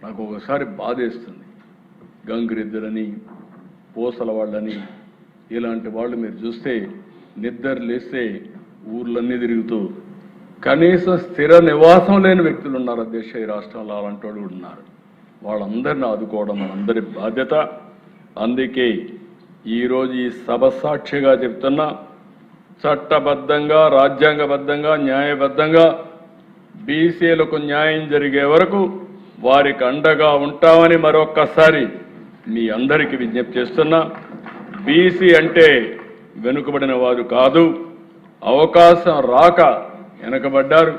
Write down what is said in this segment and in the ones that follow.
నాకు ఒకసారి బాధేస్తుంది. గంగిరెద్దులని, పూసల వాళ్ళని, ఇలాంటి వాళ్ళు మీరు చూస్తే నిద్ర లేస్తే ఊర్లన్నీ తిరుగుతూ కనీసం స్థిర నివాసం లేని వ్యక్తులు ఉన్నారు అధ్యక్ష. ఈ రాష్ట్రంలో అలాంటి వాళ్ళు ఉన్నారు. వాళ్ళందరినీ ఆదుకోవడం మనందరి బాధ్యత. అందుకే ఈరోజు ఈ సభ సాక్షిగా చెప్తున్నా, చట్టబద్ధంగా, రాజ్యాంగబద్ధంగా, న్యాయబద్ధంగా బీసీలకు న్యాయం జరిగే వరకు వారికి అండగా ఉంటామని మరొక్కసారి మీ అందరికీ విజ్ఞప్తి చేస్తున్నా. బీసీ అంటే వెనుకబడిన వారు కాదు, అవకాశం రాక వెనకబడ్డారు.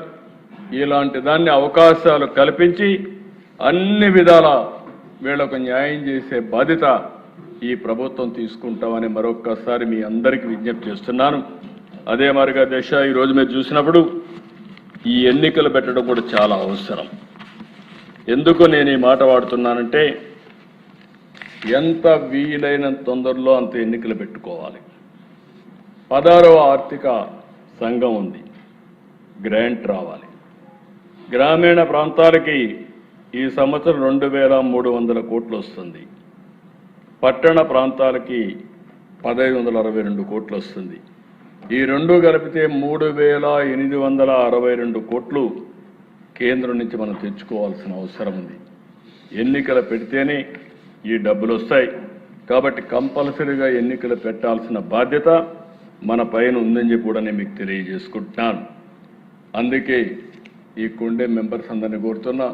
ఇలాంటి దాన్ని అవకాశాలు కల్పించి అన్ని విధాల వీళ్లకు న్యాయం చేసే బాధ్యత ఈ ప్రభుత్వం తీసుకుంటామని మరొక్కసారి మీ అందరికీ విజ్ఞప్తి చేస్తున్నాను. అదే మరిగా దశ ఈరోజు మీరు చూసినప్పుడు ఈ ఎన్నికలు పెట్టడం కూడా చాలా అవసరం. ఎందుకు నేను ఈ మాట వాడుతున్నానంటే, ఎంత వీలైనంత తొందరలో అంత ఎన్నికలు పెట్టుకోవాలి. 16వ ఆర్థిక సంఘం ఉంది, గ్రాంట్ రావాలి. గ్రామీణ ప్రాంతాలకి ఈ సంవత్సరం 2300 కోట్లు వస్తుంది. పట్టణ ప్రాంతాలకి 1562 కోట్లు వస్తుంది. ఈ రెండు కలిపితే 3862 కోట్లు కేంద్రం నుంచి మనం తెచ్చుకోవాల్సిన అవసరం ఉంది. ఎన్నికలు పెడితేనే ఈ డబ్బులు వస్తాయి. కాబట్టి కంపల్సరీగా ఎన్నికలు పెట్టాల్సిన బాధ్యత మన పైన ఉందని చెప్పి కూడా నేను మీకు తెలియజేసుకుంటున్నాను. అందుకే ఈ కుండే మెంబర్స్ అందరినీ కోరుతున్నా,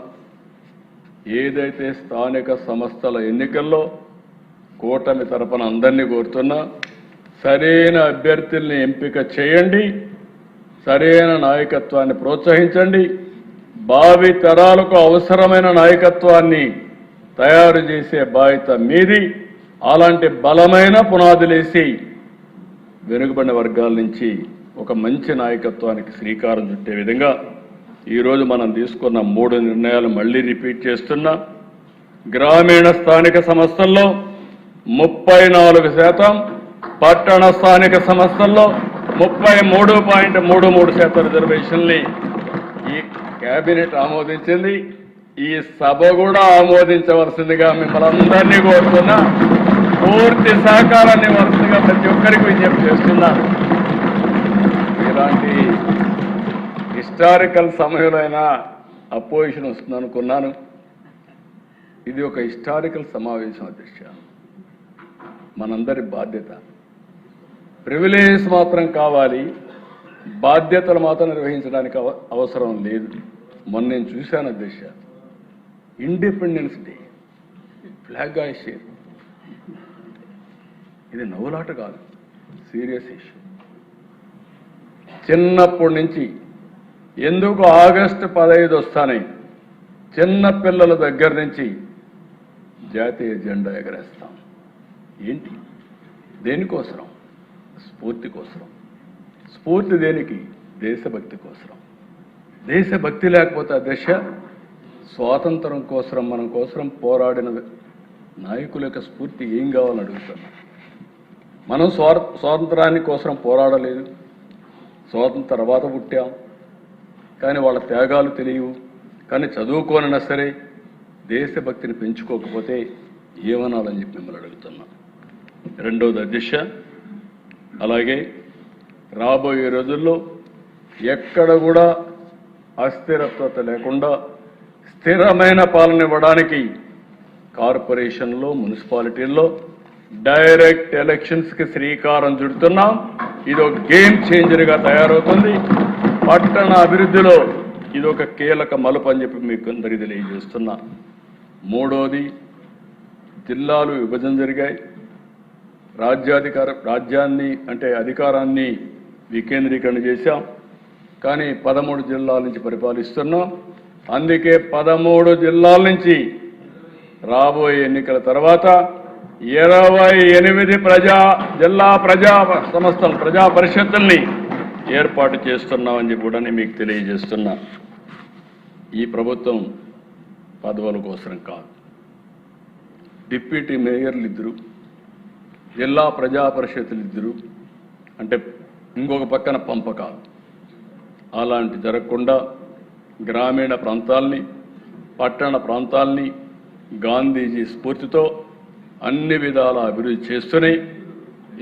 ఏదైతే స్థానిక సంస్థల ఎన్నికల్లో కూటమి తరపున అందరినీ కోరుతున్నా, సరైన అభ్యర్థుల్ని ఎంపిక చేయండి, సరైన నాయకత్వాన్ని ప్రోత్సహించండి, భావి తరాలకు అవసరమైన నాయకత్వాన్ని తయారు చేసే బాధ్యత మీది. అలాంటి బలమైన పునాదులేసి వెనుకబడిన వర్గాల నుంచి ఒక మంచి నాయకత్వానికి శ్రీకారం చుట్టే విధంగా ఈరోజు మనం తీసుకున్న 3 నిర్ణయాలు మళ్ళీ రిపీట్ చేస్తున్నా. గ్రామీణ స్థానిక సంస్థల్లో 34%, పట్టణ స్థానిక సంస్థల్లో 33.33% రిజర్వేషన్ని ఈ కేబినెట్ ఆమోదించింది. ఈ సభ కూడా ఆమోదించవలసిందిగా మిమ్మల్ని అందరినీ కోరుతున్నా. పూర్తి సహకారాన్ని వలసిందిగా ప్రతి ఒక్కరికి విజ్ఞప్తి చేస్తున్నాను. ఇలాంటి హిస్టారికల్ సమయంలో అయినా అపోజిషన్ వస్తుంది అనుకున్నాను. ఇది ఒక హిస్టారికల్ సమావేశం అధ్యక్ష. మనందరి బాధ్యత. ప్రివిలేజ్ మాత్రం కావాలి, బాధ్యతలు మాత్రం నిర్వహించడానికి అవసరం లేదు. మొన్న నేను చూశాను అధ్యక్ష, ఇండిపెండెన్స్ డే ఫ్లాగ్ హాయిస్టింగ్, ఇది నవ్వులాట కాదు, సీరియస్ ఇష్యూ. చిన్నప్పటి నుంచి ఎందుకు ఆగస్టు 15 వస్తానే చిన్న పిల్లల దగ్గర నుంచి జాతీయ జెండా ఎగరేస్తాం. ఏంటి? దేనికోసరం? స్ఫూర్తి కోసరం. స్ఫూర్తి దేనికి? దేశభక్తి కోసరం. దేశభక్తి లేకపోతే ఆ దశ స్వాతంత్రం కోసం మన కోసం పోరాడిన నాయకుల యొక్క స్ఫూర్తి ఏం కావాలని అడుగుతున్నాం. మనం స్వాతంత్రాన్ని కోసం పోరాడలేదు, స్వాతంత్ర తర్వాత పుట్టాం, కానీ వాళ్ళ త్యాగాలు తెలియవు. కానీ చదువుకోనైనా సరే దేశభక్తిని పెంచుకోకపోతే ఏమనాలని చెప్పి మిమ్మల్ని అడుగుతున్నాం. రెండవది అధ్యక్ష, అలాగే రాబోయే రోజుల్లో ఎక్కడ కూడా అస్థిరత్వత లేకుండా స్థిరమైన పాలన ఇవ్వడానికి కార్పొరేషన్లో, మున్సిపాలిటీల్లో డైరెక్ట్ ఎలక్షన్స్కి శ్రీకారం చుడుతున్నాం. ఇది ఒక గేమ్ చేంజర్గా తయారవుతుంది. పట్టణ అభివృద్ధిలో ఇది ఒక కీలక మలుపు అని చెప్పి మీకు అందరికీ తెలియజేస్తున్నా. మూడోది, జిల్లాలు విభజన జరిగాయి. రాజ్యాన్ని అంటే అధికారాన్ని వికేంద్రీకరణ చేశాం. కానీ 13 జిల్లాల నుంచి పరిపాలిస్తున్నాం. అందుకే 13 జిల్లాల నుంచి రాబోయే ఎన్నికల తర్వాత 28 జిల్లా ప్రజా సంస్థలు, ప్రజా పరిషత్తుల్ని ఏర్పాటు చేస్తున్నామని చెప్పి కూడా మీకు తెలియజేస్తున్నా. ఈ ప్రభుత్వం పదవుల కోసం కాదు. డిప్యూటీ మేయర్లు 2, జిల్లా ప్రజా పరిషత్తులు 2, అంటే ఇంకొక పక్కన పంపకాలు అలాంటి జరగకుండా గ్రామీణ ప్రాంతాల్ని పట్టణ ప్రాంతాల్ని గాంధీజీ స్ఫూర్తితో అన్ని విధాల అభివృద్ధి చేస్తూనే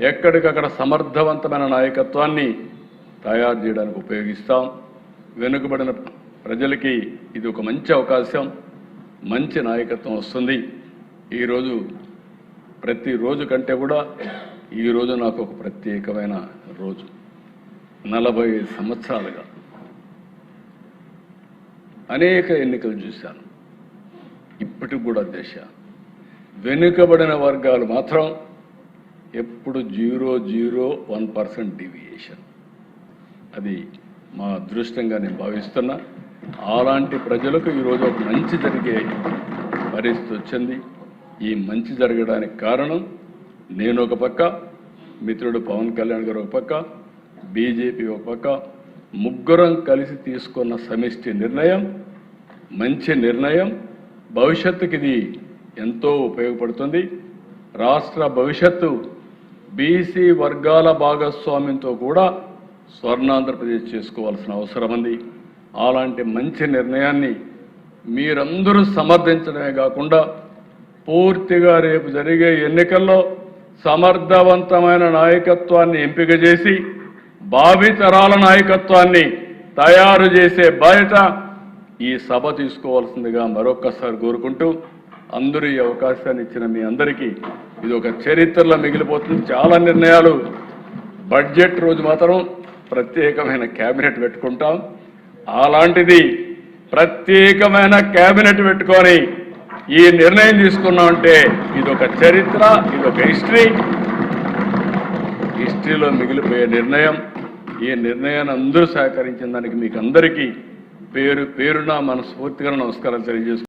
ఎక్కడికక్కడ సమర్థవంతమైన నాయకత్వాన్ని తయారు చేయడానికి ఉపయోగిస్తాం. వెనుకబడిన ప్రజలకి ఇది ఒక మంచి అవకాశం, మంచి నాయకత్వం వస్తుంది. ఈరోజు ప్రతిరోజు కంటే కూడా ఈరోజు నాకు ఒక ప్రత్యేకమైన రోజు. 45 సంవత్సరాలుగా అనేక ఎన్నికలు చూశాను. ఇప్పటికి కూడా వెనుకబడిన వర్గాలు మాత్రం ఎప్పుడు 0.01% డీవియేషన్. అది మా అదృష్టంగా నేను భావిస్తున్నా. అలాంటి ప్రజలకు ఈరోజు ఒక మంచి జరిగే పరిస్థితి వచ్చింది. ఈ మంచి జరగడానికి కారణం నేను ఒక పక్క, మిత్రుడు పవన్ కళ్యాణ్ గారు ఒక పక్క, బీజేపీ ఒక పక్క, ముగ్గురం కలిసి తీసుకున్న సమిష్టి నిర్ణయం, మంచి నిర్ణయం. భవిష్యత్తుకి ఇది ఎంతో ఉపయోగపడుతుంది. రాష్ట్ర భవిష్యత్తు బీసీ వర్గాల భాగస్వామ్యంతో కూడా స్వర్ణాంధ్రప్రదేశ్ చేసుకోవాల్సిన అవసరం ఉంది. అలాంటి మంచి నిర్ణయాన్ని మీరందరూ సమర్థించడమే కాకుండా పూర్తిగా రేపు జరిగే ఎన్నికల్లో సమర్థవంతమైన నాయకత్వాన్ని ఎంపిక చేసి భావితరాల నాయకత్వాన్ని తయారు చేసే బాధ్యత ఈ సభ తీసుకోవాల్సిందిగా మరొక్కసారి కోరుకుంటూ, అందరూ ఈ అవకాశాన్ని ఇచ్చిన మీ అందరికీ ఇది ఒక చరిత్రలో మిగిలిపోతుంది. చాలా నిర్ణయాలు, బడ్జెట్ రోజు మాత్రం ప్రత్యేకమైన కేబినెట్ పెట్టుకుంటాం. అలాంటిది ప్రత్యేకమైన కేబినెట్ పెట్టుకొని ఈ నిర్ణయం తీసుకున్నామంటే ఇది ఒక చరిత్ర, ఇది ఒక హిస్టరీలో మిగిలిపోయే నిర్ణయం. ఈ నిర్ణయాన్ని అందరూ సహకరించిన దానికి మీకు అందరికీ పేరు పేరున మనస్ఫూర్తిగా నమస్కారాలు తెలియజేస్తున్నాను.